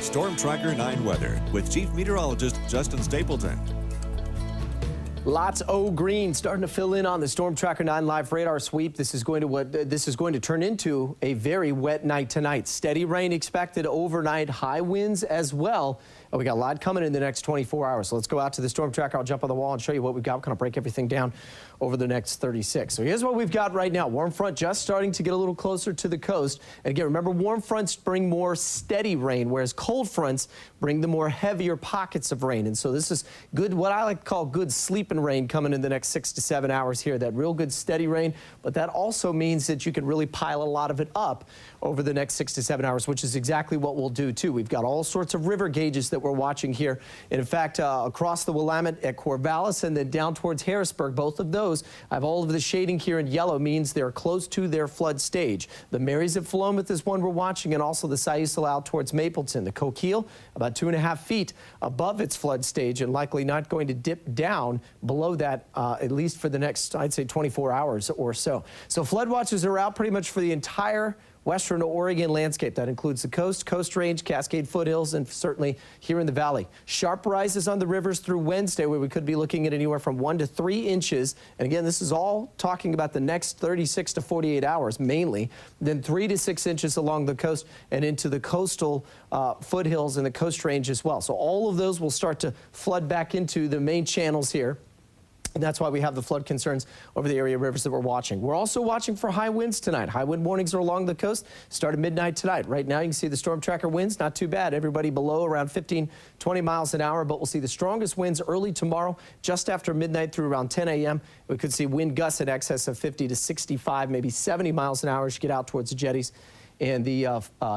Storm Tracker 9 weather with Chief Meteorologist Justin Stapleton. Lots of green starting to fill in on the Storm Tracker 9 live radar sweep. This is going to turn into a very wet night tonight. Steady rain expected overnight, high winds as well. And we got a lot coming in the next 24 hours. So let's go out to the Storm Tracker. I'll jump on the wall and show you what we've got. Kind of break everything down over the next 36. So here's what we've got right now. Warm front just starting to get a little closer to the coast. And again, remember, warm fronts bring more steady rain, whereas cold fronts bring the more heavier pockets of rain. And so this is good, what I like to call good sleeping rain coming in the next 6 to 7 hours here. That real good steady rain, but that also means that you can really pile a lot of it up over the next 6 to 7 hours, which is exactly what we'll do too. We've got all sorts of river gauges that we're watching here. And in fact, across the Willamette at Corvallis and then down towards Harrisburg, both of those, I have all of the shading here in yellow, means they're close to their flood stage. The Marys at Philomath is one we're watching, and also the Sayussel out towards Mapleton. The Coquille about 2.5 feet above its flood stage and likely not going to dip down below that at least for the next, I'd say, 24 hours or so. So flood watches are out pretty much for the entire western Oregon landscape. That includes the coast range, Cascade foothills, and certainly here in the valley. Sharp rises on the rivers through Wednesday, where we could be looking at anywhere from 1 to 3 inches. And again, this is all talking about the next 36 to 48 hours mainly. Then 3 to 6 inches along the coast and into the coastal foothills and the coast range as well. So all of those will start to flood back into the main channels here. And that's why we have the flood concerns over the area rivers that we're watching. We're also watching for high winds tonight. High wind warnings are along the coast. Start at midnight tonight. Right now you can see the Storm Tracker winds, not too bad. Everybody below around 15, 20 miles an hour. But we'll see the strongest winds early tomorrow, just after midnight through around 10 a.m. We could see wind gusts in excess of 50 to 65, maybe 70 miles an hour as you get out towards the jetties and the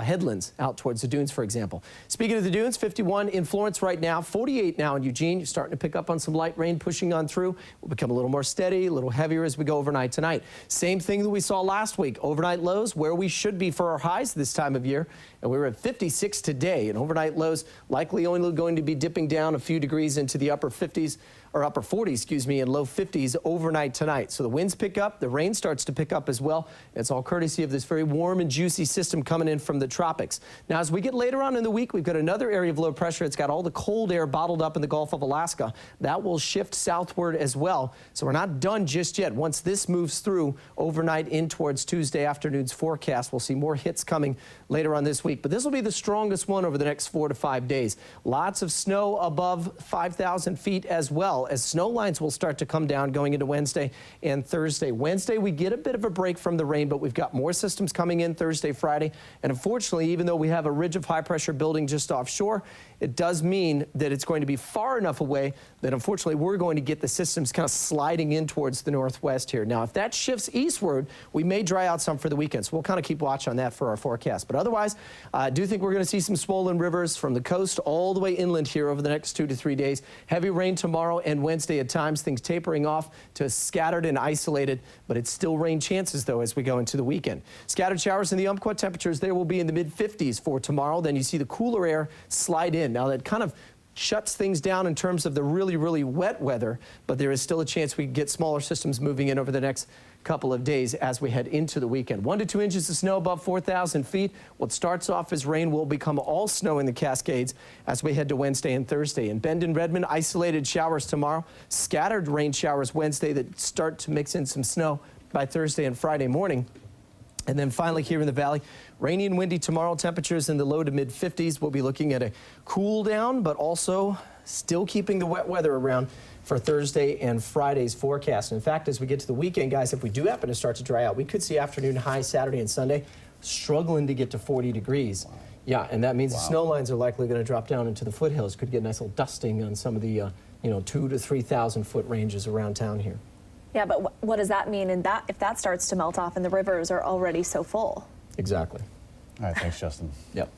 headlands out towards the dunes, for example. Speaking of the dunes, 51 in Florence right now, 48 now in Eugene. You're starting to pick up on some light rain pushing on through. Will become a little more steady, a little heavier as we go overnight tonight. Same thing that we saw last week. Overnight lows where we should be for our highs this time of year. And we were at 56 today, and overnight lows likely only going to be dipping down a few degrees into the upper 50s, or upper 40s, excuse me, and low 50s overnight tonight. So the winds pick up, the rain starts to pick up as well. It's all courtesy of this very warm and juicy system coming in from the tropics. Now, as we get later on in the week, we've got another area of low pressure. It's got all the cold air bottled up in the Gulf of Alaska. That will shift southward as well. So we're not done just yet. Once this moves through overnight in towards Tuesday afternoon's forecast, we'll see more hits coming later on this week. But this will be the strongest one over the next 4 to 5 days. Lots of snow above 5,000 feet as well, as snow lines will start to come down going into Wednesday and Thursday. Wednesday, we get a bit of a break from the rain, but we've got more systems coming in Thursday, Friday. And unfortunately, even though we have a ridge of high pressure building just offshore, it does mean that it's going to be far enough away that unfortunately we're going to get the systems kind of sliding in towards the northwest here. Now, if that shifts eastward, we may dry out some for the weekend. So we'll kind of keep watch on that for our forecast. But otherwise, I do think we're going to see some swollen rivers from the coast all the way inland here over the next 2 to 3 days. Heavy rain tomorrow and Wednesday at times, things tapering off to scattered and isolated, but it's still rain chances though as we go into the weekend. Scattered showers in the Umpqua. Temperatures there will be in the mid-50s for tomorrow. Then you see the cooler air slide in. Now that kind of shuts things down in terms of the really, really wet weather, but there is still a chance we get smaller systems moving in over the next couple of days as we head into the weekend. 1 to 2 inches of snow above 4,000 feet. What starts off as rain will become all snow in the Cascades as we head to Wednesday and Thursday. In Bend and Redmond, isolated showers tomorrow. Scattered rain showers Wednesday that start to mix in some snow by Thursday and Friday morning. And then finally here in the valley, rainy and windy tomorrow. Temperatures in the low to mid 50s. We'll be looking at a cool down, but also still keeping the wet weather around for Thursday and Friday's forecast. And in fact, as we get to the weekend, guys, if we do happen to start to dry out, we could see afternoon highs Saturday and Sunday struggling to get to 40 degrees. Wow. Yeah, and that means the snow lines are likely going to drop down into the foothills. Could get a nice little dusting on some of the 2,000 to 3,000 foot ranges around town here. Yeah, but what does that mean if that starts to melt off and the rivers are already so full? Exactly. All right, thanks, Justin. Yep.